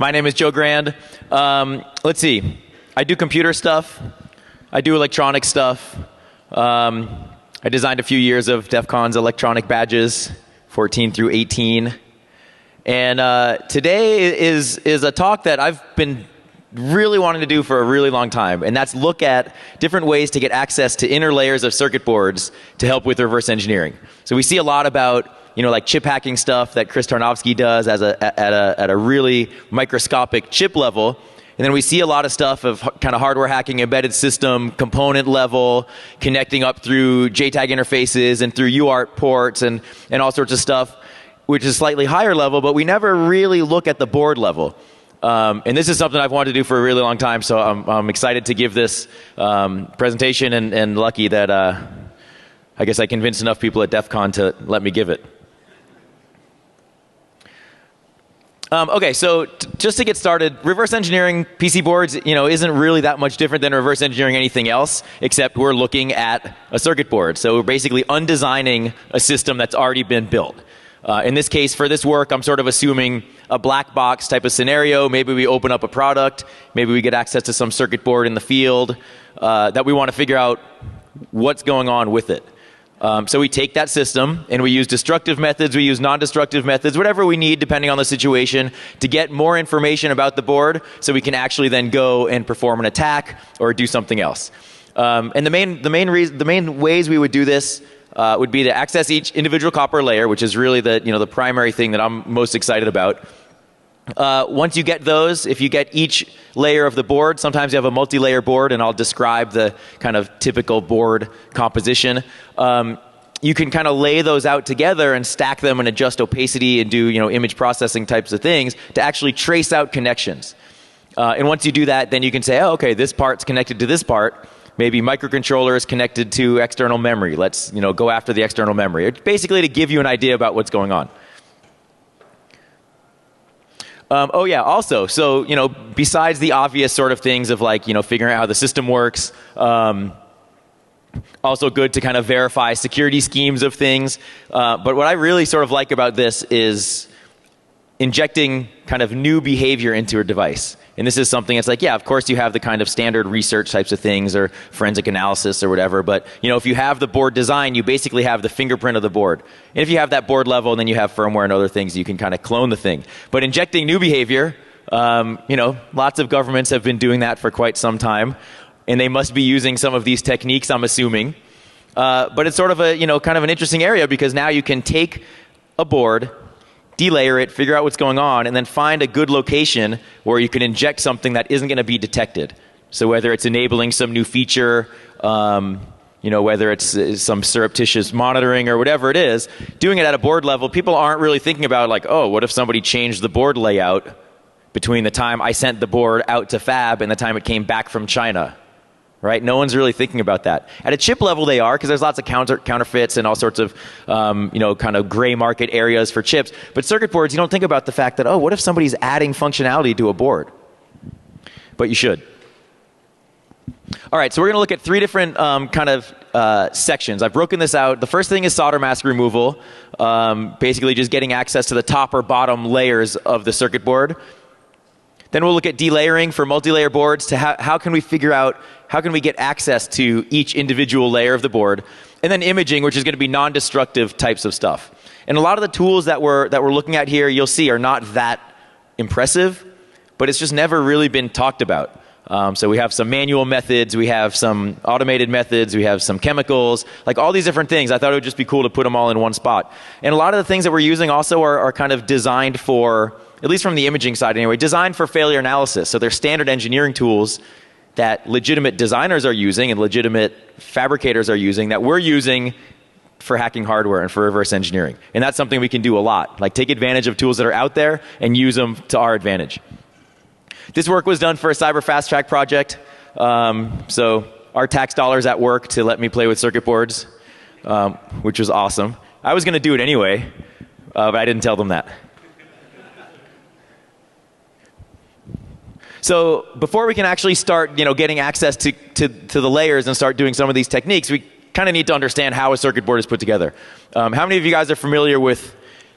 My name is Joe Grand. Let's see. I do computer stuff. I do electronic stuff. I designed a few years of DEF CON's electronic badges, 14 through 18. And today is a talk that I've been really wanting to do for a really long time, and that's look at different ways to get access to inner layers of circuit boards to help with reverse engineering. So we see a lot about, like chip hacking stuff that Chris Tarnowski does at a really microscopic chip level. And then we see a lot of stuff of kind of hardware hacking, embedded system, component level, connecting up through JTAG interfaces and through UART ports and all sorts of stuff, which is slightly higher level, but we never really look at the board level. And this is something I've wanted to do for a really long time, so I'm excited to give this presentation and lucky that I guess I convinced enough people at DEF CON to let me give it. Okay, so just to get started, reverse engineering PC boards, isn't really that much different than reverse engineering anything else, except we're looking at a circuit board. So we're basically undesigning a system that's already been built. In this case, for this work, I'm sort of assuming a black box type of scenario. Maybe we open up a product. Maybe we get access to some circuit board in the field that we want to figure out what's going on with it. So we take that system and we use destructive methods, we use non-destructive methods, whatever we need depending on the situation to get more information about the board so we can actually then go and perform an attack or do something else. And the main ways we would do this would be to access each individual copper layer, which is really the primary thing that I'm most excited about. Once you get those, if you get each layer of the board, sometimes you have a multi-layer board, and I'll describe the kind of typical board composition. You can kind of lay those out together and stack them and adjust opacity and do image processing types of things to actually trace out connections. And once you do that, then you can say, oh, okay, this part's connected to this part. Maybe microcontroller is connected to external memory. Let's go after the external memory. It's basically to give you an idea about what's going on. Oh yeah, also, so besides the obvious sort of things of like figuring out how the system works, also good to kind of verify security schemes of things. But what I really sort of like about this is injecting kind of new behavior into a device. And this is something that's like, yeah, of course you have the kind of standard research types of things or forensic analysis or whatever, but if you have the board design, you basically have the fingerprint of the board. And if you have that board level, then you have firmware and other things, you can kind of clone the thing. But injecting new behavior, lots of governments have been doing that for quite some time, and they must be using some of these techniques, I'm assuming. But it's sort of a, kind of an interesting area because now you can take a board, delayer it, figure out what's going on, and then find a good location where you can inject something that isn't going to be detected. So whether it's enabling some new feature, whether it's some surreptitious monitoring or whatever it is, doing it at a board level, people aren't really thinking about like, oh, what if somebody changed the board layout between the time I sent the board out to fab and the time it came back from China? Right? No one's really thinking about that. At a chip level they are, because there's lots of counterfeits and all sorts of kind of gray market areas for chips. But circuit boards, you don't think about the fact that, oh, what if somebody's adding functionality to a board? But you should. All right, so we're going to look at three different kind of sections. I've broken this out. The first thing is solder mask removal, basically just getting access to the top or bottom layers of the circuit board. Then we'll look at delayering for multi-layer boards to how can we figure out, how can we get access to each individual layer of the board. And then imaging, which is going to be non-destructive types of stuff. And a lot of the tools that we're looking at here, you'll see, are not that impressive, but it's just never really been talked about. So we have some manual methods, we have some automated methods, we have some chemicals, like all these different things. I thought it would just be cool to put them all in one spot. And a lot of the things that we're using also are kind of designed for, at least from the imaging side anyway, designed for failure analysis. So they're standard engineering tools that legitimate designers are using and legitimate fabricators are using that we're using for hacking hardware and for reverse engineering. And that's something we can do a lot, like take advantage of tools that are out there and use them to our advantage. This work was done for a cyber fast track project. So our tax dollars at work to let me play with circuit boards, which was awesome. I was going to do it anyway, but I didn't tell them that. So before we can actually start, getting access to the layers and start doing some of these techniques, we kind of need to understand how a circuit board is put together. How many of you guys are familiar with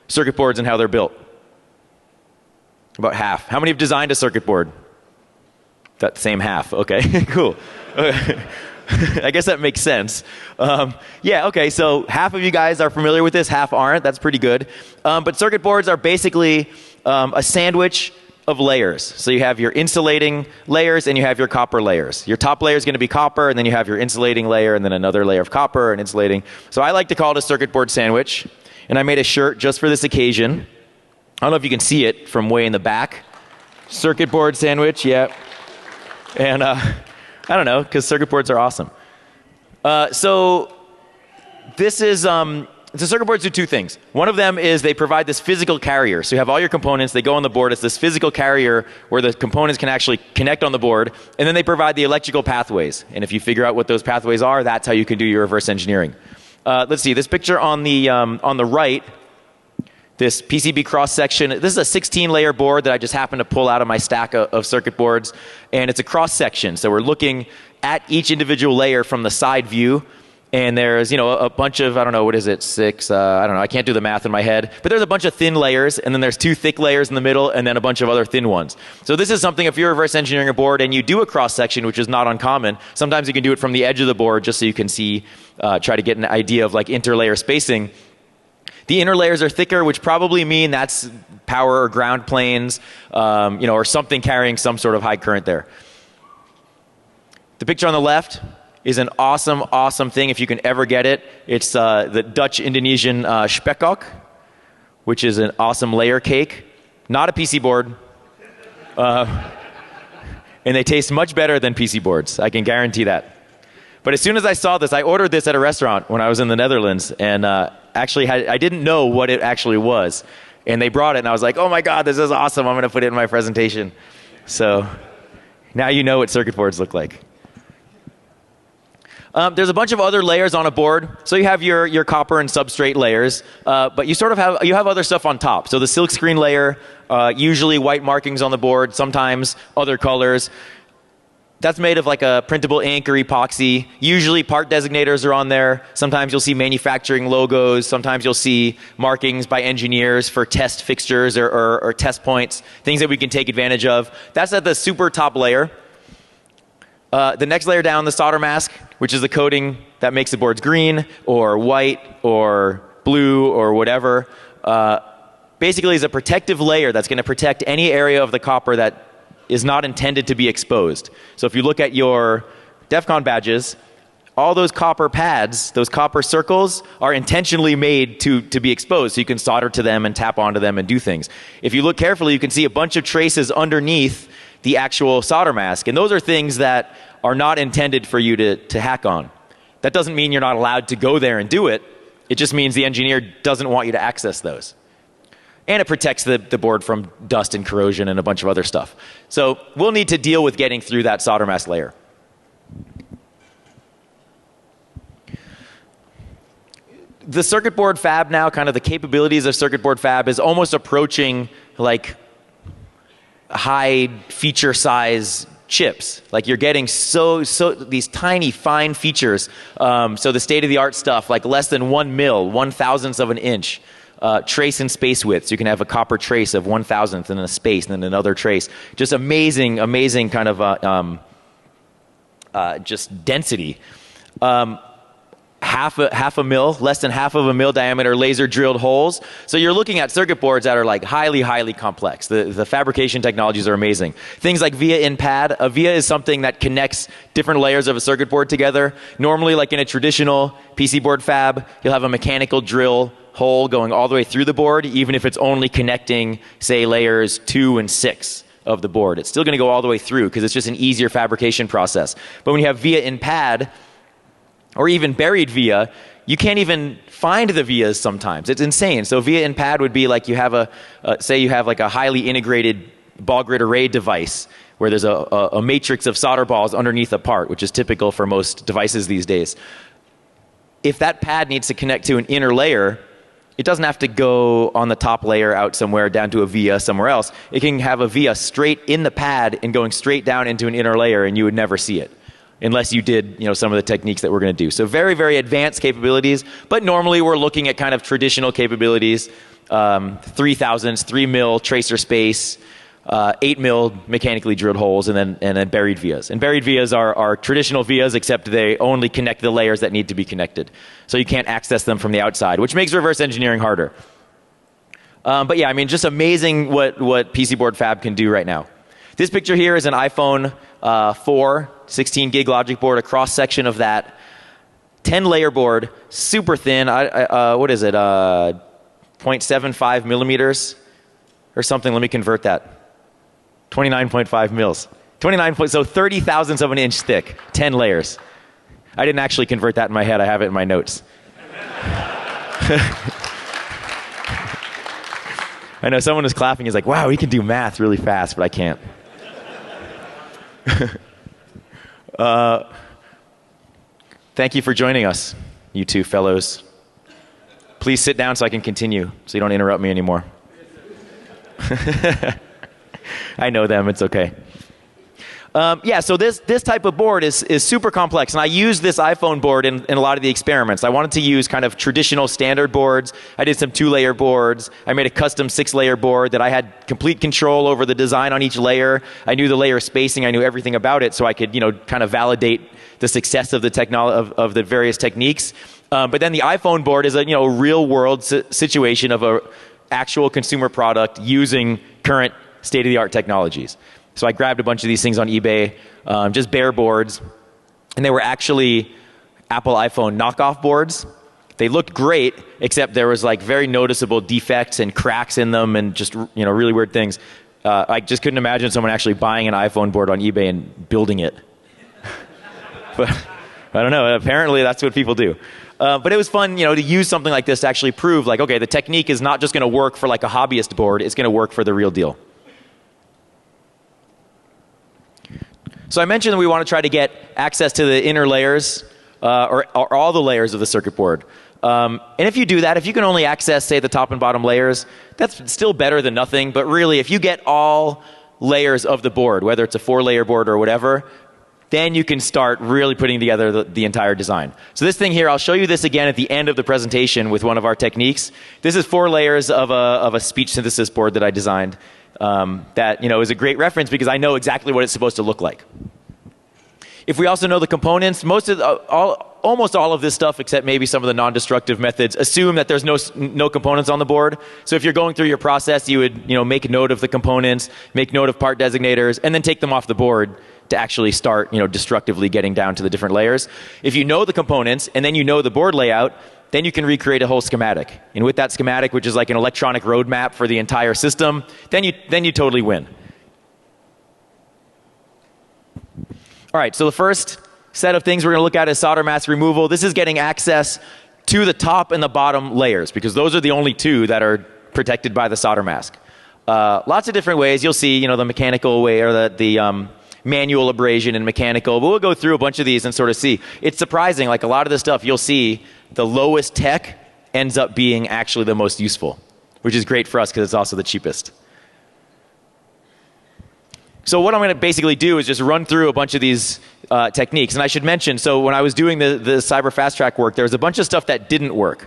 circuit boards and how they're built? About half. How many have designed a circuit board? That same half. Okay, cool. I guess that makes sense. Yeah, okay, so half of you guys are familiar with this, half aren't. That's pretty good. But circuit boards are basically a sandwich of layers. So you have your insulating layers and you have your copper layers. Your top layer is going to be copper, and then you have your insulating layer, and then another layer of copper and insulating. So I like to call it a circuit board sandwich. And I made a shirt just for this occasion. I don't know if you can see it from way in the back. Circuit board sandwich, yeah. And I don't know, because circuit boards are awesome. So this is, the circuit boards do two things. One of them is they provide this physical carrier. So you have all your components, they go on the board. It's this physical carrier where the components can actually connect on the board. And then they provide the electrical pathways. And if you figure out what those pathways are, that's how you can do your reverse engineering. Let's see, this picture on the right, this PCB cross-section, this is a 16-layer board that I just happened to pull out of my stack of circuit boards, and it's a cross-section. So we're looking at each individual layer from the side view, and there's, you know, a bunch of, I don't know, what is it, six, I don't know, I can't do the math in my head, but there's a bunch of thin layers, and then there's two thick layers in the middle, and then a bunch of other thin ones. So this is something, if you're reverse engineering a board and you do a cross-section, which is not uncommon, sometimes you can do it from the edge of the board just so you can see, try to get an idea of like interlayer spacing. The inner layers are thicker, which probably mean that's power or ground planes, you know, or something carrying some sort of high current there. The picture on the left is an awesome, awesome thing if you can ever get it. It's the Dutch-Indonesian spekkoek, which is an awesome layer cake. Not a PC board. And they taste much better than PC boards. I can guarantee that. But as soon as I saw this, I ordered this at a restaurant when I was in the Netherlands, and actually I didn't know what it actually was. And they brought it, and I was like, oh my God, this is awesome. I'm going to put it in my presentation. So now you know what circuit boards look like. There's a bunch of other layers on a board. So you have your copper and substrate layers, but you sort of have other stuff on top. So the silkscreen layer, usually white markings on the board, sometimes other colors. That's made of like a printable ink or epoxy. Usually part designators are on there. Sometimes you'll see manufacturing logos. Sometimes you'll see markings by engineers for test fixtures or test points, things that we can take advantage of. That's at the super top layer. The next layer down, the solder mask, which is the coating that makes the boards green or white or blue or whatever, basically is a protective layer that's going to protect any area of the copper that is not intended to be exposed. So if you look at your DEF CON badges, all those copper pads, those copper circles, are intentionally made to be exposed, so you can solder to them and tap onto them and do things. If you look carefully, you can see a bunch of traces underneath the actual solder mask, and those are things that are not intended for you to hack on. That doesn't mean you're not allowed to go there and do it. It just means the engineer doesn't want you to access those. And it protects the board from dust and corrosion and a bunch of other stuff. So we'll need to deal with getting through that solder mask layer. The circuit board fab now, kind of the capabilities of circuit board fab is almost approaching like high feature size chips. Like you're getting so these tiny fine features. So the state of the art stuff, like less than 1 mil, 1/1000th of an inch. Trace and space width. So you can have a copper trace of 1/1000th and then a space and then another trace. Just amazing, amazing kind of just density. Half a mil, less than half of a mil diameter laser drilled holes. So you're looking at circuit boards that are like highly, highly complex. The fabrication technologies are amazing. Things like via in pad. A via is something that connects different layers of a circuit board together. Normally, like in a traditional PC board fab, you'll have a mechanical drill hole going all the way through the board, even if it's only connecting, say, layers 2 and 6 of the board. It's still going to go all the way through because it's just an easier fabrication process. But when you have via in pad, or even buried via, you can't even find the vias sometimes. It's insane. So via in pad would be like you have say you have like a highly integrated ball grid array device where there's a matrix of solder balls underneath a part, which is typical for most devices these days. If that pad needs to connect to an inner layer, it doesn't have to go on the top layer out somewhere down to a via somewhere else. It can have a via straight in the pad and going straight down into an inner layer, and you would never see it unless you did, you know, some of the techniques that we're going to do. So very, very advanced capabilities, but normally we're looking at kind of traditional capabilities, 3/1000, 3 mil tracer space, 8 mil mechanically drilled holes, and then buried vias. And buried vias are traditional vias, except they only connect the layers that need to be connected. So you can't access them from the outside, which makes reverse engineering harder. But yeah, I mean, just amazing what PC board fab can do right now. This picture here is an iPhone 4 16 gig logic board, a cross section of that. 10 layer board, super thin. What is it? 0.75 millimeters or something. Let me convert that. 29.5 mils. So 30 thousandths of an inch thick. 10 layers. I didn't actually convert that in my head. I have it in my notes. I know someone was clapping. He's like, wow, he can do math really fast, but I can't. Thank you for joining us, you two fellows. Please sit down so I can continue, so you don't interrupt me anymore. I know them, it's okay. Yeah, so this type of board is super complex, and I used this iPhone board in a lot of the experiments. I wanted to use kind of traditional standard boards. I did some 2-layer boards. I made a custom 6-layer board that I had complete control over the design on each layer. I knew the layer spacing. I knew everything about it, so I could kind of validate the success of the of the various techniques. But then the iPhone board is a real world situation of a actual consumer product using current state-of-the-art technologies. So I grabbed a bunch of these things on eBay, just bare boards, and they were actually Apple iPhone knockoff boards. They looked great, except there was like very noticeable defects and cracks in them, and just really weird things. I just couldn't imagine someone actually buying an iPhone board on eBay and building it. But I don't know. Apparently, that's what people do. But it was fun, to use something like this to actually prove, like, okay, the technique is not just going to work for like a hobbyist board; it's going to work for the real deal. So I mentioned that we want to try to get access to the inner layers, or all the layers of the circuit board. And if you do that, if you can only access, say, the top and bottom layers, that's still better than nothing. But really, if you get all layers of the board, whether it's a 4-layer board or whatever, then you can start really putting together the entire design. So this thing here, I'll show you this again at the end of the presentation with one of our techniques. This is 4 layers of a speech synthesis board that I designed. That is a great reference because I know exactly what it's supposed to look like. If we also know the components, almost all of this stuff, except maybe some of the non-destructive methods, assume that there's no components on the board. So if you're going through your process, you would make note of the components, make note of part designators, and then take them off the board to actually start destructively getting down to the different layers. If you know the components and then you know the board layout, then you can recreate a whole schematic. And with that schematic, which is like an electronic roadmap for the entire system, then you totally win. All right, so the first set of things we're going to look at is solder mask removal. This is getting access to the top and the bottom layers, because those are the only 2 that are protected by the solder mask. Lots of different ways. You'll see, the mechanical way, or the manual abrasion and mechanical. But we'll go through a bunch of these and sort of see. It's surprising, like a lot of the stuff you'll see, the lowest tech ends up being actually the most useful, which is great for us because it's also the cheapest. So what I'm going to basically do is just run through a bunch of these techniques. And I should mention, so when I was doing the cyber fast track work, there was a bunch of stuff that didn't work.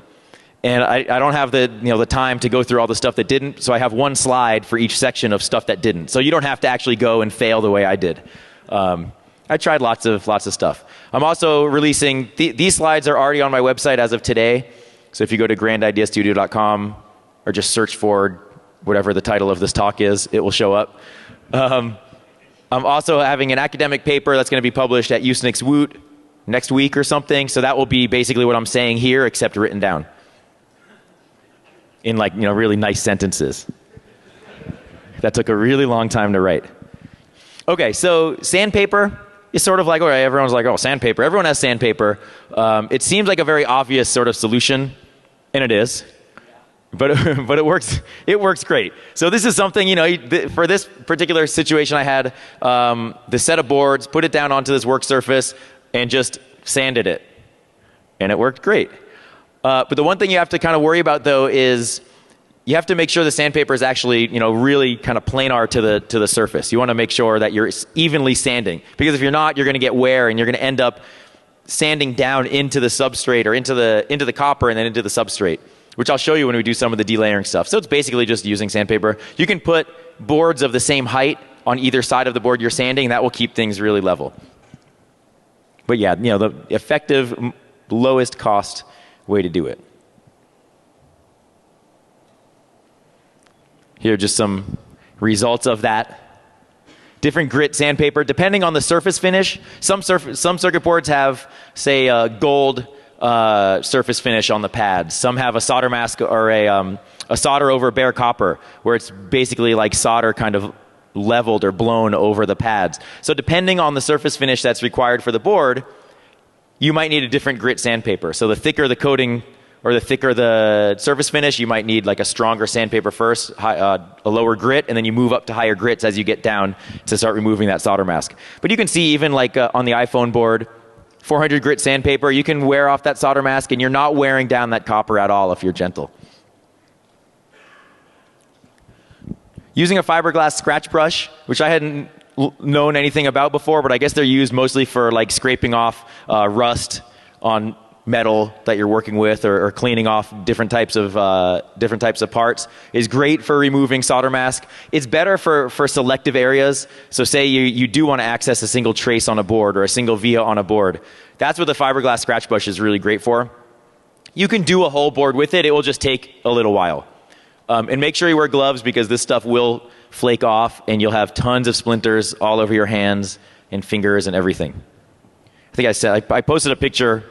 And I don't have the time to go through all the stuff that didn't, so I have one slide for each section of stuff that didn't. So you don't have to actually go and fail the way I did. I tried lots of stuff. I'm also releasing, these slides are already on my website as of today. So if you go to grandideastudio.com or just search for whatever the title of this talk is, it will show up. I'm also having an academic paper that's going to be published at Usenix Woot next week or something. So that will be basically what I'm saying here, except written down in really nice sentences. That took a really long time to write. Okay, so sandpaper is sort of like, all right, everyone's like, oh, sandpaper. Everyone has sandpaper. It seems like a very obvious sort of solution, and it is. But it works great. So this is something, for this particular situation I had, the set of boards, put it down onto this work surface, and just sanded it. And it worked great. But the one thing you have to kind of worry about, though, is you have to make sure the sandpaper is actually, really kind of planar to the surface. You want to make sure that you're evenly sanding. Because if you're not, you're going to get wear, and you're going to end up sanding down into the substrate, or into the copper and then into the substrate, which I'll show you when we do some of the delayering stuff. So it's basically just using sandpaper. You can put boards of the same height on either side of the board you're sanding. That will keep things really level. But yeah, the effective, lowest cost way to do it. Here are just some results of that. Different grit sandpaper, depending on the surface finish. Some circuit boards have, say, a gold surface finish on the pads. Some have a solder mask or a solder over bare copper, where it's basically like solder kind of leveled or blown over the pads. So depending on the surface finish that's required for the board, you might need a different grit sandpaper. So the thicker the coating or the thicker the surface finish, you might need like a stronger sandpaper first, a lower grit, and then you move up to higher grits as you get down to start removing that solder mask. But you can see even like on the iPhone board, 400 grit sandpaper, you can wear off that solder mask and you're not wearing down that copper at all if you're gentle. Using a fiberglass scratch brush, which I hadn't known anything about before, but I guess they're used mostly for like scraping off rust on metal that you're working with, or cleaning off different types of parts, is great for removing solder mask. It's better for selective areas. So say you do want to access a single trace on a board or a single via on a board. That's what the fiberglass scratch brush is really great for. You can do a whole board with it. It will just take a little while. And make sure you wear gloves, because this stuff will flake off and you'll have tons of splinters all over your hands and fingers and everything. I think I posted a picture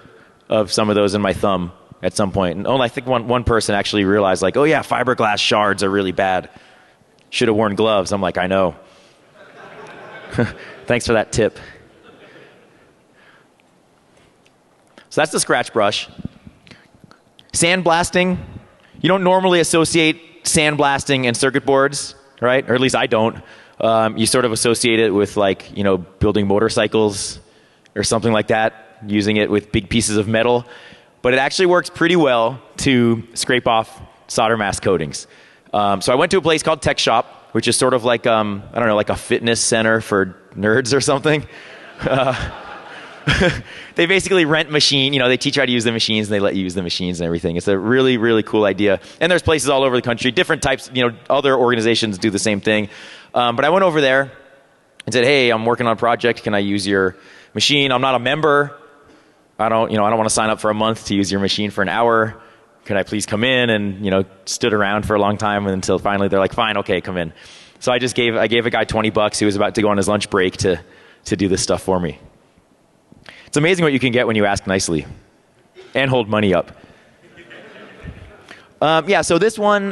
of some of those in my thumb at some point. And I think one person actually realized, like, oh yeah, fiberglass shards are really bad. Should have worn gloves. I'm like, I know. Thanks for that tip. So that's the scratch brush. Sandblasting. You don't normally associate sandblasting and circuit boards, right? Or at least I don't. You sort of associate it with, like, building motorcycles or something like that, using it with big pieces of metal. But it actually works pretty well to scrape off solder mask coatings. So I went to a place called Tech Shop, which is sort of like, like a fitness center for nerds or something. They basically rent machine. They teach you how to use the machines, and they let you use the machines and everything. It's a really, really cool idea. And there's places all over the country, different types, other organizations do the same thing. But I went over there and said, hey, I'm working on a project. Can I use your machine? I'm not a member. I don't want to sign up for a month to use your machine for an hour. Could I please come in? And, stood around for a long time until finally they're like, fine, okay, come in. So I gave a guy $20 who was about to go on his lunch break to do this stuff for me. It's amazing what you can get when you ask nicely and hold money up. So this one,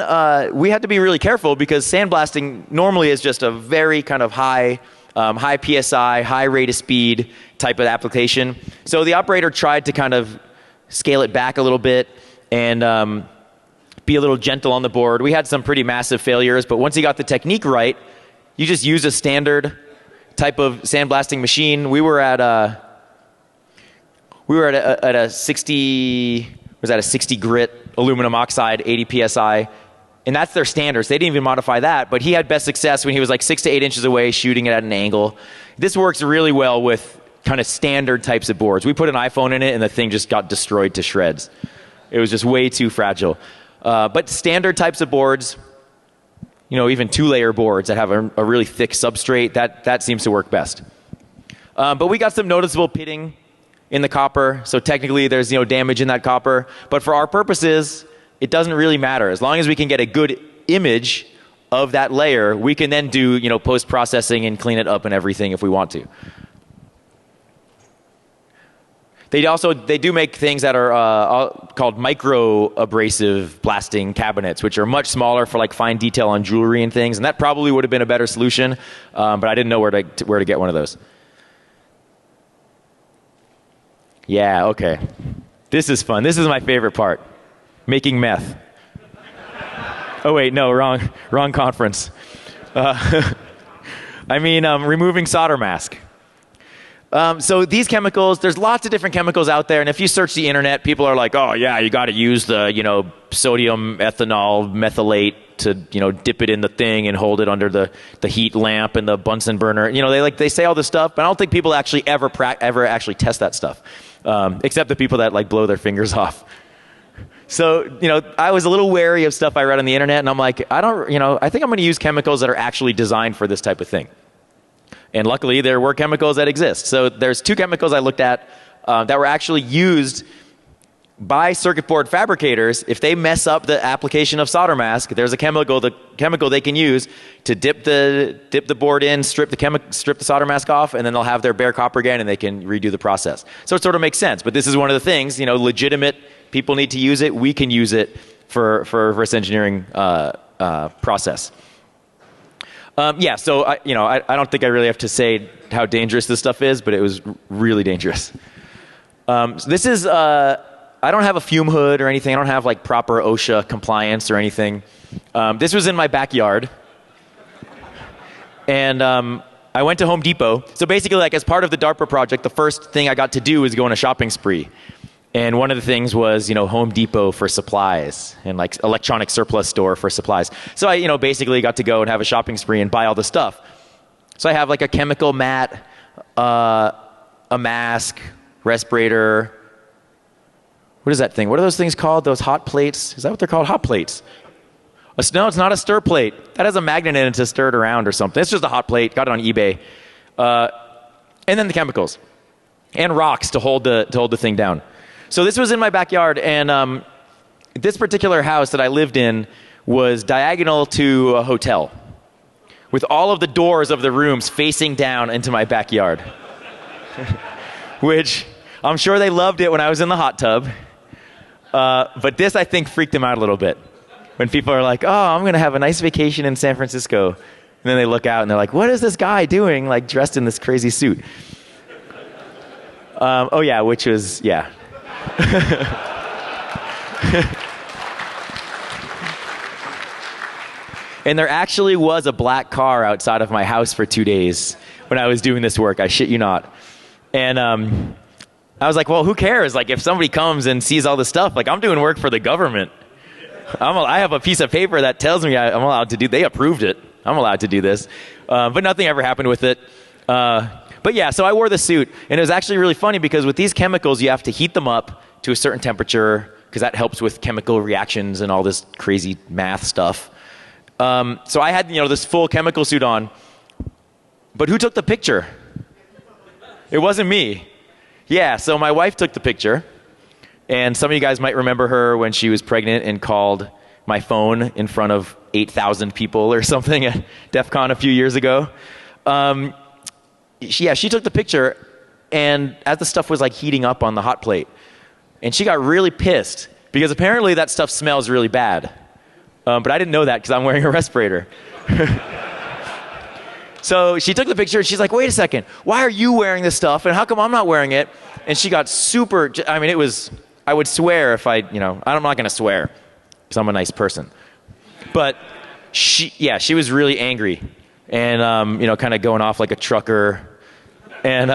we had to be really careful, because sandblasting normally is just a very kind of high PSI, high rate of speed type of application. So the operator tried to kind of scale it back a little bit and be a little gentle on the board. We had some pretty massive failures, but once he got the technique right, you just use a standard type of sandblasting machine. We were at a 60 grit aluminum oxide, 80 psi. And that's their standards. They didn't even modify that, but he had best success when he was like 6 to 8 inches away, shooting it at an angle. This works really well with kind of standard types of boards. We put an iPhone in it and the thing just got destroyed to shreds. It was just way too fragile. But standard types of boards, even 2-layer boards that have a really thick substrate, that seems to work best. But we got some noticeable pitting in the copper, so technically there's damage in that copper. But for our purposes, it doesn't really matter. As long as we can get a good image of that layer, we can then do post-processing and clean it up and everything if we want to. They do make things that are called micro abrasive blasting cabinets, which are much smaller for like fine detail on jewelry and things, and that probably would have been a better solution, but I didn't know where to get one of those. Yeah, okay. This is fun. This is my favorite part. Making meth. Oh wait, no, wrong conference. Removing solder mask. So these chemicals, there's lots of different chemicals out there, and if you search the internet, people are like, oh yeah, you got to use the sodium ethanol methylate to dip it in the thing and hold it under the heat lamp and the Bunsen burner. They say all this stuff, but I don't think people actually ever actually test that stuff, except the people that like blow their fingers off. So, I was a little wary of stuff I read on the internet, and I'm like, I think I'm going to use chemicals that are actually designed for this type of thing. And luckily, there were chemicals that exist. So there's 2 chemicals I looked at that were actually used by circuit board fabricators. If they mess up the application of solder mask, there's a chemical they can use to dip the board in, strip the solder mask off, and then they'll have their bare copper again, and they can redo the process. So it sort of makes sense. But this is one of the things, legitimate people need to use it. We can use it for reverse engineering process. So I don't think I really have to say how dangerous this stuff is, but it was really dangerous. This is I don't have a fume hood or anything. I don't have like proper OSHA compliance or anything. This was in my backyard, and I went to Home Depot. So basically, like as part of the DARPA project, the first thing I got to do was go on a shopping spree. And one of the things was, Home Depot for supplies and like electronic surplus store for supplies. So I, basically got to go and have a shopping spree and buy all the stuff. So I have like a chemical mat, a mask, respirator. What is that thing? What are those things called? Those hot plates? Is that what they're called? Hot plates. No, it's not a stir plate. That has a magnet in it to stir it around or something. It's just a hot plate. Got it on eBay. And then the chemicals and rocks to hold the thing down. So this was in my backyard, and this particular house that I lived in was diagonal to a hotel, with all of the doors of the rooms facing down into my backyard. Which I'm sure they loved it when I was in the hot tub, but this I think freaked them out a little bit. When people are like, "Oh, I'm going to have a nice vacation in San Francisco," and then they look out and they're like, "What is this guy doing, like dressed in this crazy suit?" Which was. And there actually was a black car outside of my house for 2 days when I was doing this work. I shit you not. And I was like, well, who cares? Like, if somebody comes and sees all this stuff, like, I'm doing work for the government. I have a piece of paper that tells me I'm allowed to do. They approved it. I'm allowed to do this. But nothing ever happened with it. But yeah, so I wore the suit, and it was actually really funny because with these chemicals, you have to heat them up to a certain temperature because that helps with chemical reactions and all this crazy math stuff. So I had, this full chemical suit on, but who took the picture? It wasn't me. Yeah, so my wife took the picture, and some of you guys might remember her when she was pregnant and called my phone in front of 8,000 people or something at DEF CON a few years ago. She took the picture, and as the stuff was like heating up on the hot plate, and she got really pissed because apparently that stuff smells really bad. But I didn't know that because I'm wearing a respirator. So she took the picture, and she's like, wait a second, why are you wearing this stuff, and how come I'm not wearing it? And she got super, it was, I would swear if I'm not going to swear because I'm a nice person. But she was really angry and, kind of going off like a trucker. And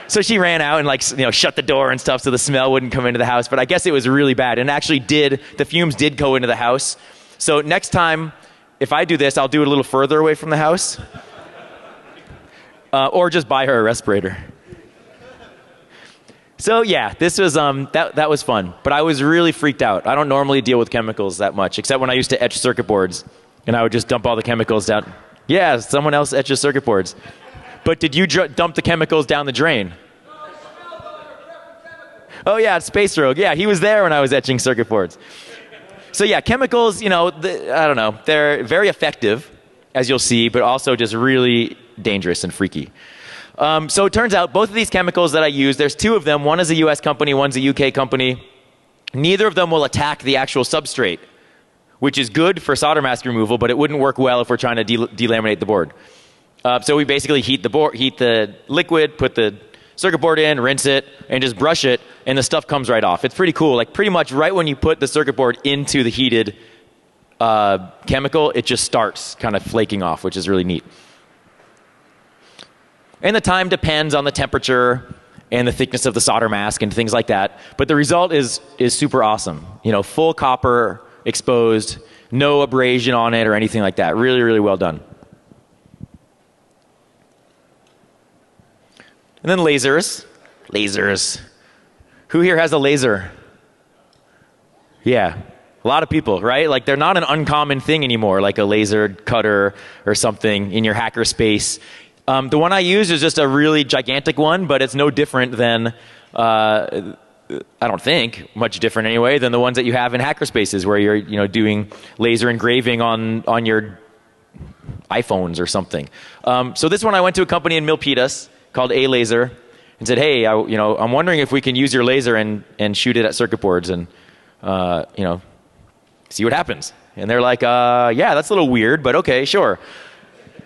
so she ran out and shut the door and stuff so the smell wouldn't come into the house. But I guess it was really bad. And actually the fumes did go into the house. So next time, if I do this, I'll do it a little further away from the house. Or just buy her a respirator. So yeah, this was, that was fun. But I was really freaked out. I don't normally deal with chemicals that much, except when I used to etch circuit boards. And I would just dump all the chemicals down. Yeah, someone else etches circuit boards. But did you dump the chemicals down the drain? Oh yeah, it's Space Rogue. Yeah, he was there when I was etching circuit boards. So yeah, chemicals, I don't know. They're very effective, as you'll see, but also just really dangerous and freaky. So it turns out both of these chemicals that I use, there's 2 of them. One is a US company, one's a UK company. Neither of them will attack the actual substrate, which is good for solder mask removal, but it wouldn't work well if we're trying to delaminate the board. So we basically heat the liquid, put the circuit board in, rinse it, and just brush it, and the stuff comes right off. It's pretty cool. Like pretty much right when you put the circuit board into the heated chemical, it just starts kind of flaking off, which is really neat. And the time depends on the temperature and the thickness of the solder mask and things like that. But the result is super awesome. Full copper exposed, no abrasion on it or anything like that. Really, really well done. And then lasers. Lasers. Who here has a laser? Yeah. A lot of people, right? Like they're not an uncommon thing anymore, like a laser cutter or something in your hacker space. The one I use is just a really gigantic one, but it's no different than, I don't think, much different anyway, than the ones that you have in hacker spaces where you're doing laser engraving on your iPhones or something. So this one I went to a company in Milpitas called A Laser and said, hey, I'm wondering if we can use your laser and shoot it at circuit boards and see what happens. And they're like, yeah, that's a little weird, but okay, sure.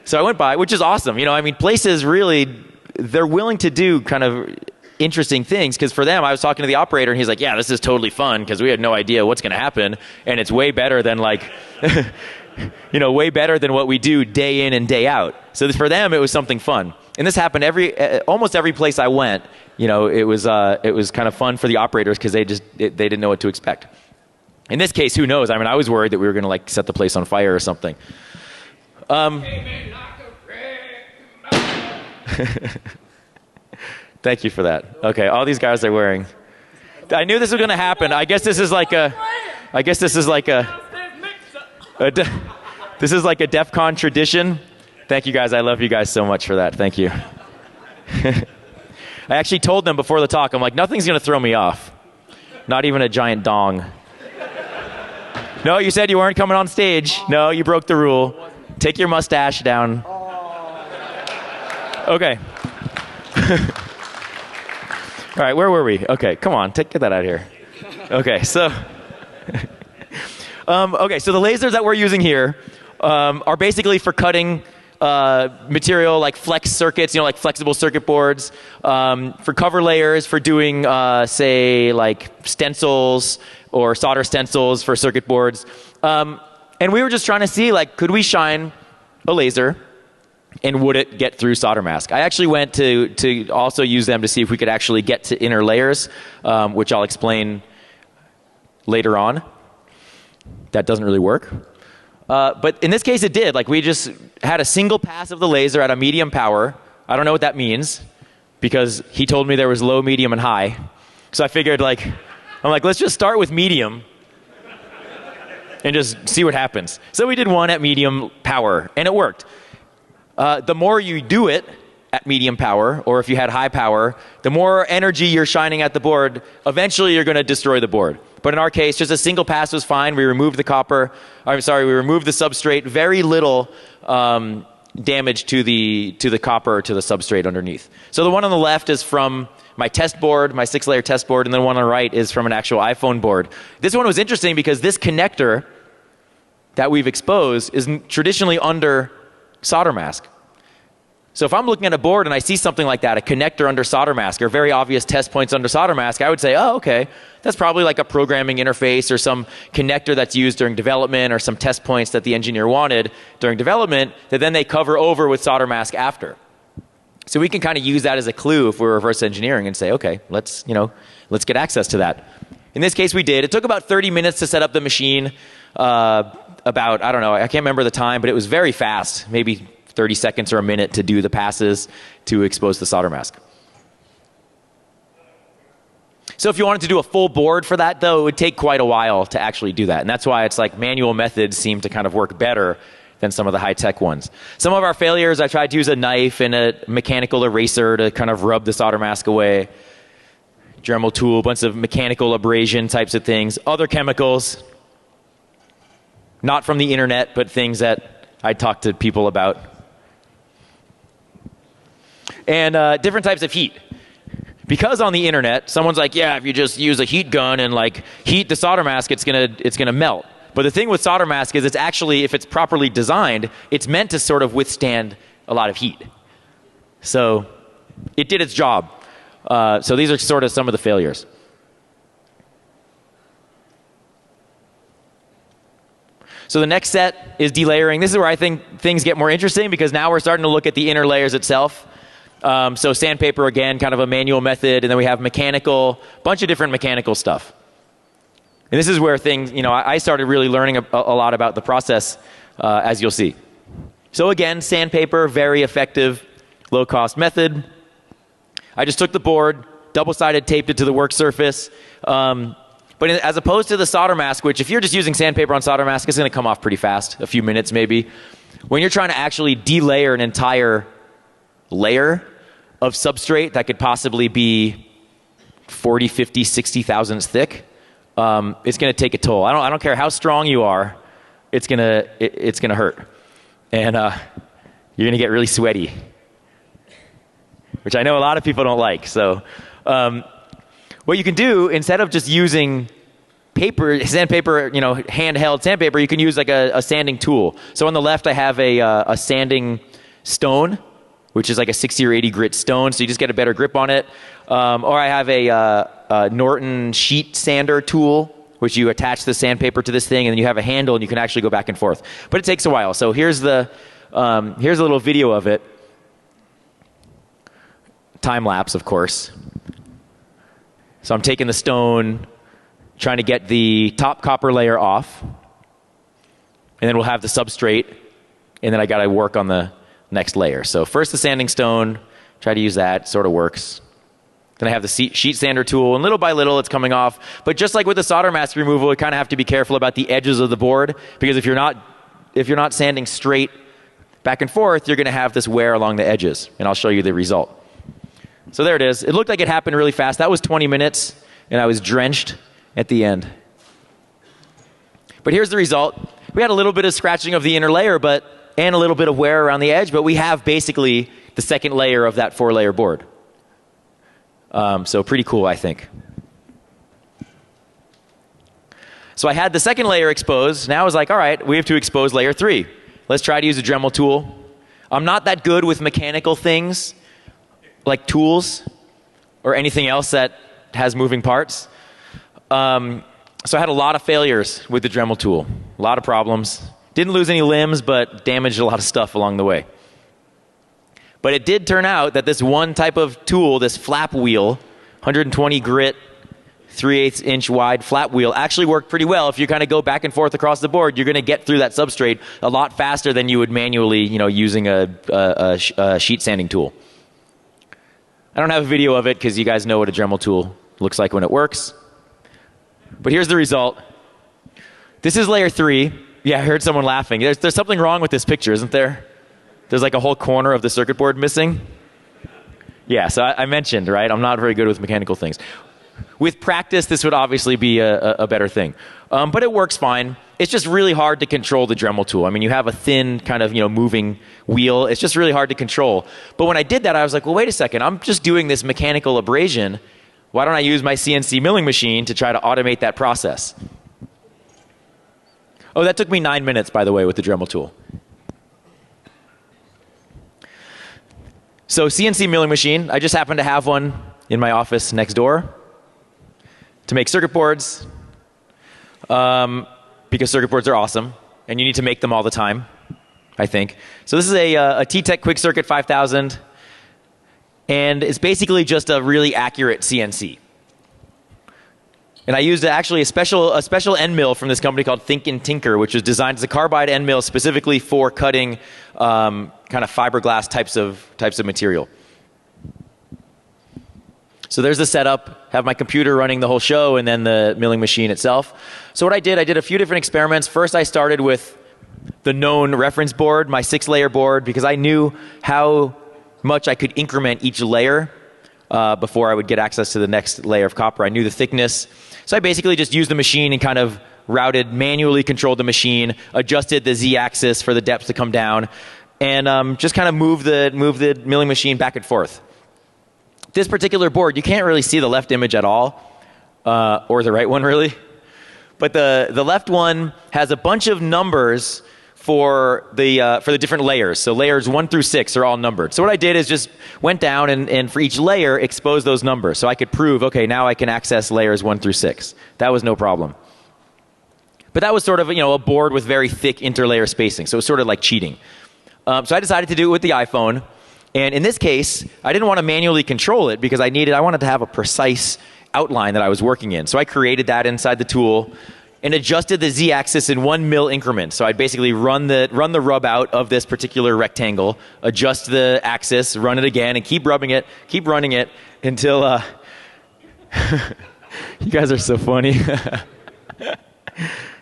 So I went by, which is awesome. Places really, they're willing to do kind of interesting things, because for them, I was talking to the operator and he's like, yeah, this is totally fun because we had no idea what's going to happen, and it's way better than way better than what we do day in and day out. So for them, it was something fun. And this happened almost every place I went. It was kind of fun for the operators because they didn't know what to expect. In this case, who knows? I was worried that we were going to set the place on fire or something. Thank you for that. Okay, all these guys are wearing. I knew this was going to happen. I guess this is like a DEF CON tradition. Thank you guys. I love you guys so much for that. Thank you. I actually told them before the talk, I'm like, nothing's going to throw me off. Not even a giant dong. No, you said you weren't coming on stage. No, you broke the rule. Take your mustache down. Okay. All right, where were we? Okay, come on, get that out of here. Okay, so the lasers that we're using here are basically for cutting material like flex circuits, like flexible circuit boards, for cover layers, for doing, say, like stencils or solder stencils for circuit boards. And we were just trying to see, could we shine a laser and would it get through solder mask? I actually went to also use them to see if we could actually get to inner layers, which I'll explain later on. That doesn't really work. But in this case, it did. We just had a single pass of the laser at a medium power. I don't know what that means because he told me there was low, medium, and high. So I figured, let's just start with medium and just see what happens. So we did one at medium power, and it worked. The more you do it at medium power, or if you had high power, the more energy you're shining at the board, eventually you're going to destroy the board. But in our case, just a single pass was fine. We removed the we removed the substrate. Very little damage to the copper or to the substrate underneath. So the one on the left is from my test board, my 6-layer test board, and then one on the right is from an actual iPhone board. This one was interesting because this connector that we've exposed is traditionally under solder mask. So if I'm looking at a board and I see something like that, a connector under solder mask or very obvious test points under solder mask, I would say, oh, okay, that's probably like a programming interface or some connector that's used during development or some test points that the engineer wanted during development that then they cover over with solder mask after. So we can kind of use that as a clue if we're reverse engineering and say, okay, let's get access to that. In this case, we did. It took about 30 minutes to set up the machine. I don't know, I can't remember the time, but it was very fast, maybe 30 seconds or a minute to do the passes to expose the solder mask. So if you wanted to do a full board for that, though, it would take quite a while to actually do that. And that's why it's manual methods seem to kind of work better than some of the high-tech ones. Some of our failures, I tried to use a knife and a mechanical eraser to kind of rub the solder mask away. Dremel tool, a bunch of mechanical abrasion types of things. Other chemicals, not from the internet, but things that I talked to people about. And different types of heat. Because on the internet, someone's like, yeah, if you just use a heat gun and heat the solder mask, it's gonna melt. But the thing with solder mask is it's actually, if it's properly designed, it's meant to sort of withstand a lot of heat. So it did its job. So these are sort of some of the failures. So the next set is delayering. This is where I think things get more interesting because now we're starting to look at the inner layers itself. So sandpaper, again, kind of a manual method. And then we have mechanical, bunch of different mechanical stuff. And this is where things, I started really learning a lot about the process, as you'll see. So again, sandpaper, very effective, low-cost method. I just took the board, double-sided taped it to the work surface. But as opposed to the solder mask, which if you're just using sandpaper on solder mask, it's going to come off pretty fast, a few minutes maybe. When you're trying to actually delayer an entire layer of substrate that could possibly be 40, 50, 60 thousandths thick, it's going to take a toll. I don't care how strong you are, it's going to hurt. And you're going to get really sweaty, which I know a lot of people don't like. So what you can do, instead of just using sandpaper, handheld sandpaper, you can use like a sanding tool. So on the left, I have a sanding stone, which is like a 60 or 80 grit stone, so you just get a better grip on it. Or I have a Norton sheet sander tool, which you attach the sandpaper to this thing, and then you have a handle, and you can actually go back and forth. But it takes a while. So here's a little video of it. Time lapse, of course. So I'm taking the stone, trying to get the top copper layer off, and then we'll have the substrate, and then I got to work on the next layer. So first the sanding stone, try to use that, sort of works. Then I have the sheet sander tool, and little by little it's coming off. But just like with the solder mask removal, you kind of have to be careful about the edges of the board, because if you're not sanding straight back and forth, you're going to have this wear along the edges, and I'll show you the result. So there it is. It looked like it happened really fast. That was 20 minutes, and I was drenched at the end. But here's the result. We had a little bit of scratching of the inner layer, and a little bit of wear around the edge, but we have basically the second layer of that 4-layer board. So pretty cool, I think. So I had the second layer exposed. Now I was like, all right, we have to expose layer 3. Let's try to use a Dremel tool. I'm not that good with mechanical things, like tools or anything else that has moving parts. So I had a lot of failures with the Dremel tool. A lot of problems. Didn't lose any limbs, but damaged a lot of stuff along the way. But it did turn out that this one type of tool, this flap wheel, 120 grit, 3/8 inch wide flap wheel, actually worked pretty well. If you kind of go back and forth across the board, you're going to get through that substrate a lot faster than you would manually, using a sheet sanding tool. I don't have a video of it because you guys know what a Dremel tool looks like when it works. But here's the result. This is layer 3. Yeah, I heard someone laughing. There's something wrong with this picture, isn't there? There's like a whole corner of the circuit board missing. Yeah, so I mentioned, right? I'm not very good with mechanical things. With practice, this would obviously be a better thing. But it works fine. It's just really hard to control the Dremel tool. I mean, you have a thin kind of, moving wheel. It's just really hard to control. But when I did that, I was like, well, wait a second. I'm just doing this mechanical abrasion. Why don't I use my CNC milling machine to try to automate that process? Oh, that took me 9 minutes, by the way, with the Dremel tool. So CNC milling machine, I just happen to have one in my office next door to make circuit boards, because circuit boards are awesome, and you need to make them all the time, I think. So this is a T-Tech Quick Circuit 5000, and it's basically just a really accurate CNC. And I used actually a special end mill from this company called Think and Tinker, which was designed as a carbide end mill specifically for cutting kind of fiberglass types of material. So there's the setup. Have my computer running the whole show, and then the milling machine itself. So what I did a few different experiments. First, I started with the known reference board, my 6-layer board, because I knew how much I could increment each layer before I would get access to the next layer of copper. I knew the thickness. So I basically just used the machine and kind of manually controlled the machine, adjusted the Z-axis for the depth to come down, and just kind of moved the milling machine back and forth. This particular board, you can't really see the left image at all, or the right one really. But the left one has a bunch of numbers for the different layers. So layers 1 through 6 are all numbered. So what I did is just went down and for each layer exposed those numbers. So I could prove, okay, now I can access layers 1 through 6. That was no problem. But that was sort of a board with very thick interlayer spacing. So it was sort of like cheating. So I decided to do it with the iPhone. And in this case, I didn't want to manually control it because I wanted to have a precise outline that I was working in. So I created that inside the tool and adjusted the Z-axis in 1 mil increments. So I'd basically run the rub out of this particular rectangle, adjust the axis, run it again, and keep running it until You guys are so funny.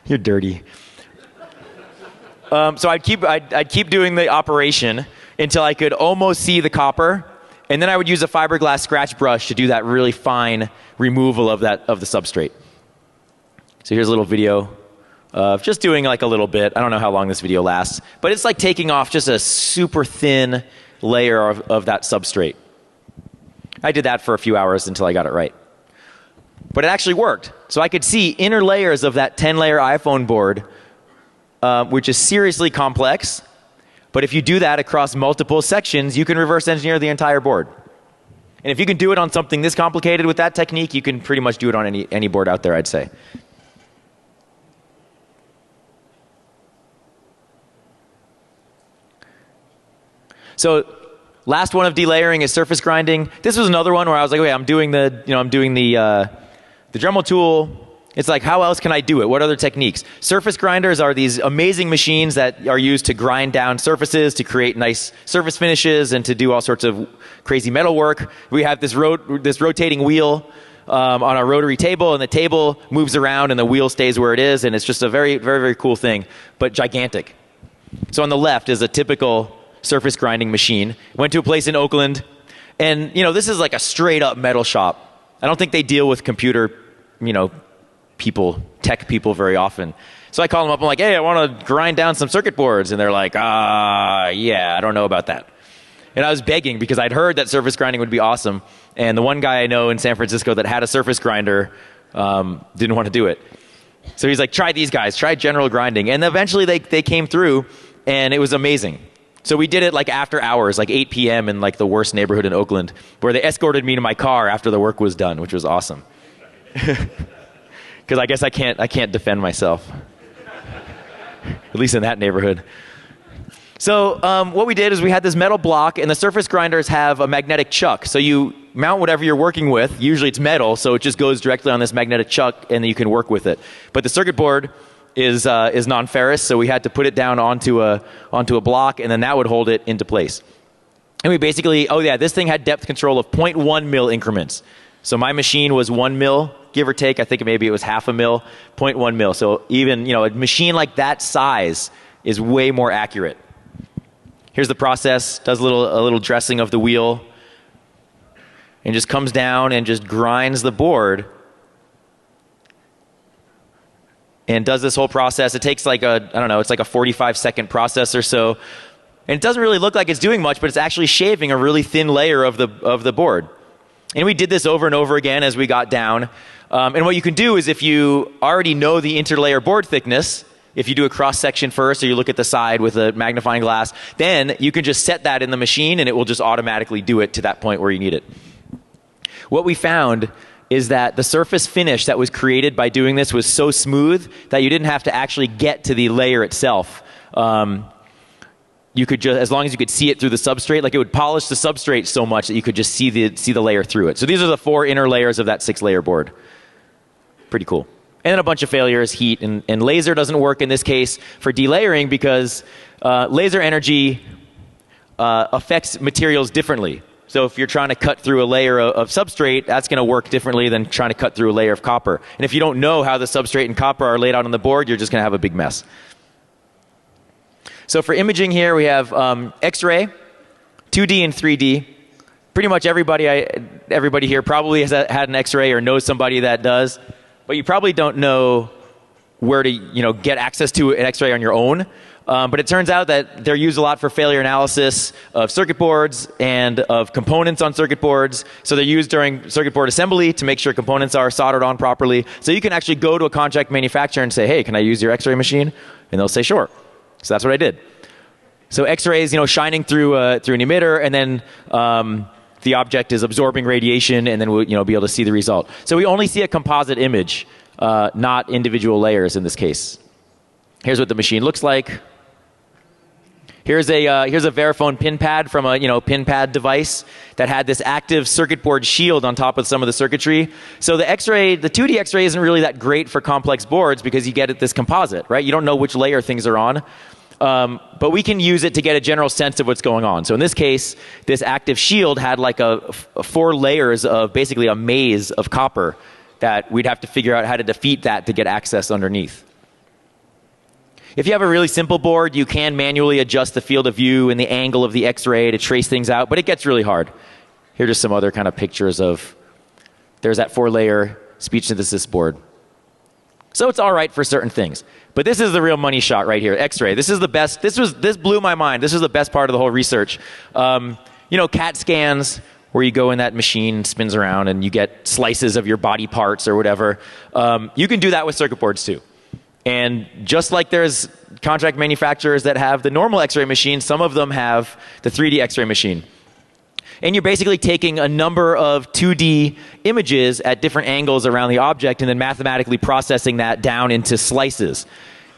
You're dirty. So I'd keep doing the operation until I could almost see the copper, and then I would use a fiberglass scratch brush to do that really fine removal of the substrate. So here's a little video of just doing like a little bit. I don't know how long this video lasts, but it's like taking off just a super thin layer of that substrate. I did that for a few hours until I got it right. But it actually worked. So I could see inner layers of that 10-layer iPhone board, which is seriously complex. But if you do that across multiple sections, you can reverse engineer the entire board. And if you can do it on something this complicated with that technique, you can pretty much do it on any board out there, I'd say. So last one of delayering is surface grinding. This was another one where I was like, okay, I'm doing the Dremel tool. It's like, how else can I do it? What other techniques? Surface grinders are these amazing machines that are used to grind down surfaces, to create nice surface finishes, and to do all sorts of crazy metal work. We have this rotating wheel on a rotary table, and the table moves around, and the wheel stays where it is, and it's just a very, very, very cool thing, but gigantic. So on the left is a typical surface grinding machine. Went to a place in Oakland, and this is like a straight up metal shop. I don't think they deal with computer, tech people very often. So I call them up, I'm like, hey, I want to grind down some circuit boards. And they're like, yeah, I don't know about that. And I was begging because I'd heard that surface grinding would be awesome. And the one guy I know in San Francisco that had a surface grinder didn't want to do it. So he's like, try these guys, try general grinding. And eventually they came through, and it was amazing. So we did it like after hours, like 8 p.m. in like the worst neighborhood in Oakland, where they escorted me to my car after the work was done, which was awesome. Because I guess I can't defend myself, at least in that neighborhood. So what we did is we had this metal block, and the surface grinders have a magnetic chuck. So you mount whatever you're working with. Usually it's metal, so it just goes directly on this magnetic chuck, and then you can work with it. But the circuit board is non-ferrous, so we had to put it down onto a block, and then that would hold it into place. And we basically, this thing had depth control of 0.1 mil increments. So my machine was 1 mil, give or take. I think maybe it was half a mil, 0.1 mil. So even a machine like that size is way more accurate. Here's the process. Does a little dressing of the wheel, and just comes down and just grinds the board. And does this whole process. It takes like it's like a 45-second process or so. And it doesn't really look like it's doing much, but it's actually shaving a really thin layer of the board. And we did this over and over again as we got down. And what you can do is, if you already know the interlayer board thickness, if you do a cross section first, or you look at the side with a magnifying glass, then you can just set that in the machine, and it will just automatically do it to that point where you need it. What we found is that the surface finish that was created by doing this was so smooth that you didn't have to actually get to the layer itself. You could just, as long as you could see it through the substrate, like it would polish the substrate so much that you could just see the layer through it. So these are the 4 inner layers of that 6-layer board. Pretty cool. And then a bunch of failures, heat, and laser doesn't work in this case for delayering, because laser energy affects materials differently. So if you're trying to cut through a layer of substrate, that's going to work differently than trying to cut through a layer of copper. And if you don't know how the substrate and copper are laid out on the board, you're just going to have a big mess. So for imaging here, we have X-ray, 2D and 3D. Pretty much everybody here probably has had an X-ray or knows somebody that does. But you probably don't know where to get access to an X-ray on your own. But it turns out that they're used a lot for failure analysis of circuit boards and of components on circuit boards. So they're used during circuit board assembly to make sure components are soldered on properly. So you can actually go to a contract manufacturer and say, hey, can I use your X-ray machine? And they'll say, sure. So that's what I did. So X-rays, shining through an emitter, and then the object is absorbing radiation, and then we'll be able to see the result. So we only see a composite image, not individual layers in this case. Here's what the machine looks like. Here's a Verifone pin pad from a pin pad device that had this active circuit board shield on top of some of the circuitry. So the 2D X-ray isn't really that great for complex boards because you get this composite, right? You don't know which layer things are on. But we can use it to get a general sense of what's going on. So in this case, this active shield had like 4 layers of basically a maze of copper that we'd have to figure out how to defeat that to get access underneath. If you have a really simple board, you can manually adjust the field of view and the angle of the X-ray to trace things out, but it gets really hard. Here are just some other kind of pictures of, there's that 4-layer speech synthesis board. So it's all right for certain things. But this is the real money shot right here, X-ray. This is the best, this blew my mind. This was the best part of the whole research. You know, CAT scans, where you go in that machine, spins around, and you get slices of your body parts or whatever. You can do that with circuit boards too. And just like there's contract manufacturers that have the normal X-ray machine, some of them have the 3D X-ray machine. And you're basically taking a number of 2D images at different angles around the object and then mathematically processing that down into slices.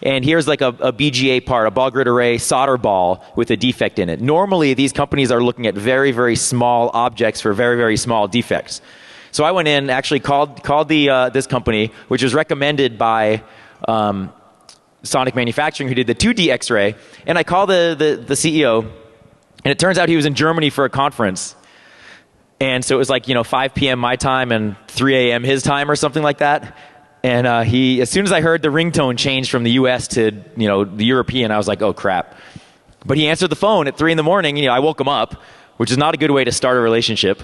And here's like a BGA part, a ball grid array solder ball with a defect in it. Normally, these companies are looking at very, very small objects for very, very small defects. So I went in, actually called this company, which was recommended by Sonic Manufacturing, who did the 2D X-ray, and I called the CEO, and it turns out he was in Germany for a conference. And so it was like, 5 p.m. my time and 3 a.m. his time or something like that. And as soon as I heard the ringtone change from the US to, the European, I was like, oh crap. But he answered the phone at 3 in the morning. I woke him up, which is not a good way to start a relationship.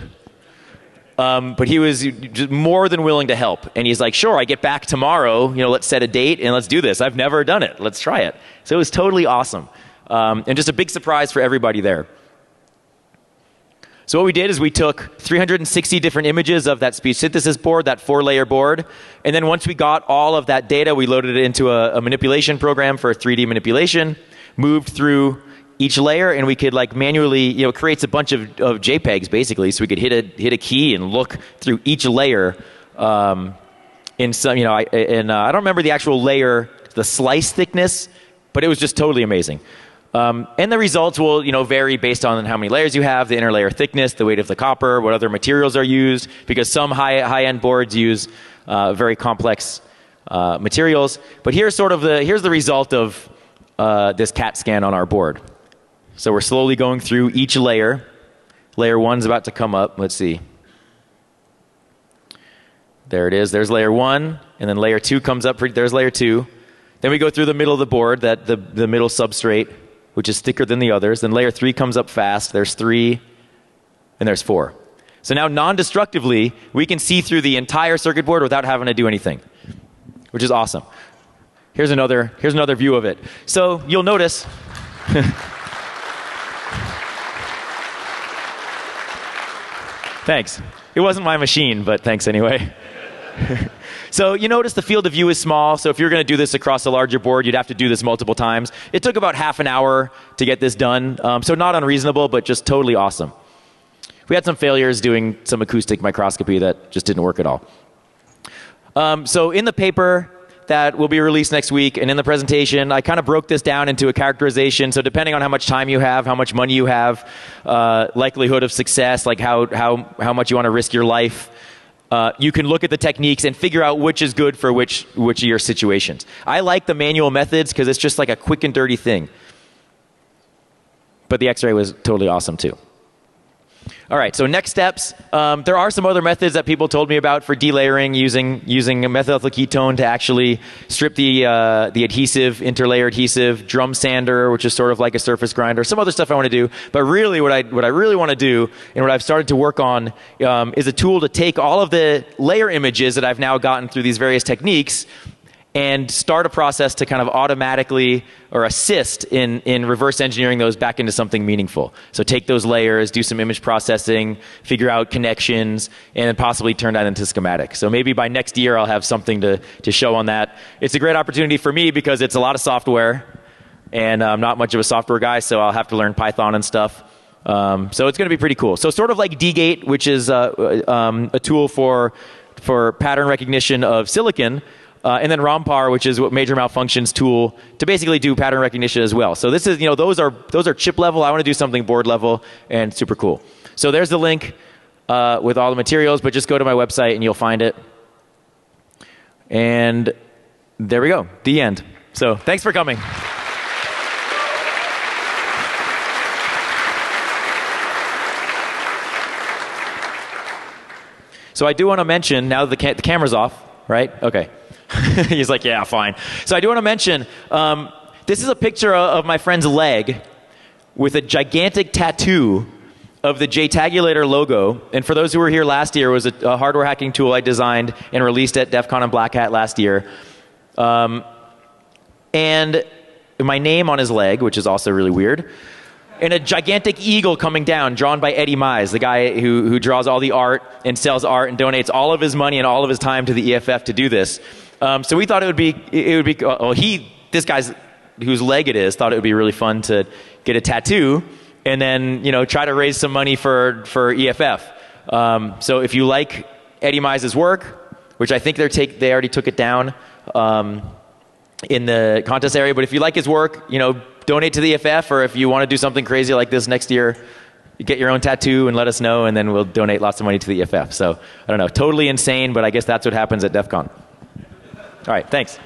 But he was just more than willing to help. And he's like, sure, I get back tomorrow, let's set a date and let's do this. I've never done it. Let's try it. So it was totally awesome. And just a big surprise for everybody there. So what we did is we took 360 different images of that speech synthesis board, that 4-layer board. And then once we got all of that data, we loaded it into a manipulation program for 3D manipulation, moved through each layer, and we could manually, it creates a bunch of JPEGs basically, so we could hit a key and look through each layer. In some, I don't remember the actual layer, the slice thickness, but it was just totally amazing. And the results will, vary based on how many layers you have, the inner layer thickness, the weight of the copper, what other materials are used, because some high-end boards use very complex materials. But here's here's the result of this CAT scan on our board. So we're slowly going through each layer. Layer 1's about to come up. Let's see. There it is. There's layer 1, and then layer 2 comes up. There's layer 2. Then we go through the middle of the board, the middle substrate, which is thicker than the others. Then layer 3 comes up fast. There's 3, and there's 4. So now non-destructively, we can see through the entire circuit board without having to do anything, which is awesome. Here's another view of it. So you'll notice thanks. It wasn't my machine, but thanks anyway. So you notice the field of view is small, so if you're going to do this across a larger board, you'd have to do this multiple times. It took about half an hour to get this done, so not unreasonable, but just totally awesome. We had some failures doing some acoustic microscopy that just didn't work at all. So in the paper that will be released next week, and in the presentation, I kind of broke this down into a characterization. So depending on how much time you have, how much money you have, likelihood of success, like how much you want to risk your life, you can look at the techniques and figure out which is good for which of your situations. I like the manual methods because it's just like a quick and dirty thing. But the X-ray was totally awesome too. All right, so next steps. There are some other methods that people told me about for delayering using a methyl ketone to actually strip the adhesive, interlayer adhesive, drum sander, which is sort of like a surface grinder, some other stuff I want to do. But really what I really want to do and what I've started to work on is a tool to take all of the layer images that I've now gotten through these various techniques and start a process to kind of automatically or assist in reverse engineering those back into something meaningful. So take those layers, do some image processing, figure out connections, and then possibly turn that into schematic. So maybe by next year I'll have something to show on that. It's a great opportunity for me because it's a lot of software, and I'm not much of a software guy, so I'll have to learn Python and stuff. So it's going to be pretty cool. So sort of like dgate, which is a tool for pattern recognition of silicon, and then ROMPAR, which is what major malfunctions tool to basically do pattern recognition as well. So this is, those are chip level. I want to do something board level and super cool. So there's the link with all the materials, but just go to my website and you'll find it. And there we go, the end. So thanks for coming. So I do want to mention, now that the camera's off, right? Okay. He's like, yeah, fine. So I do want to mention, this is a picture of my friend's leg with a gigantic tattoo of the JTagulator logo. And for those who were here last year, it was a hardware hacking tool I designed and released at DEF CON and Black Hat last year. And my name on his leg, which is also really weird. And a gigantic eagle coming down, drawn by Eddie Mize, the guy who draws all the art and sells art and donates all of his money and all of his time to the EFF to do this. So we thought it would be, this guy's, whose leg it is, thought it would be really fun to get a tattoo and then, try to raise some money for EFF. So if you like Eddie Mize's work, which I think they already took it down in the contest area, but if you like his work, donate to the EFF, or if you want to do something crazy like this next year, you get your own tattoo and let us know, and then we'll donate lots of money to the EFF. So, I don't know, totally insane, but I guess that's what happens at DEF CON. All right, thanks.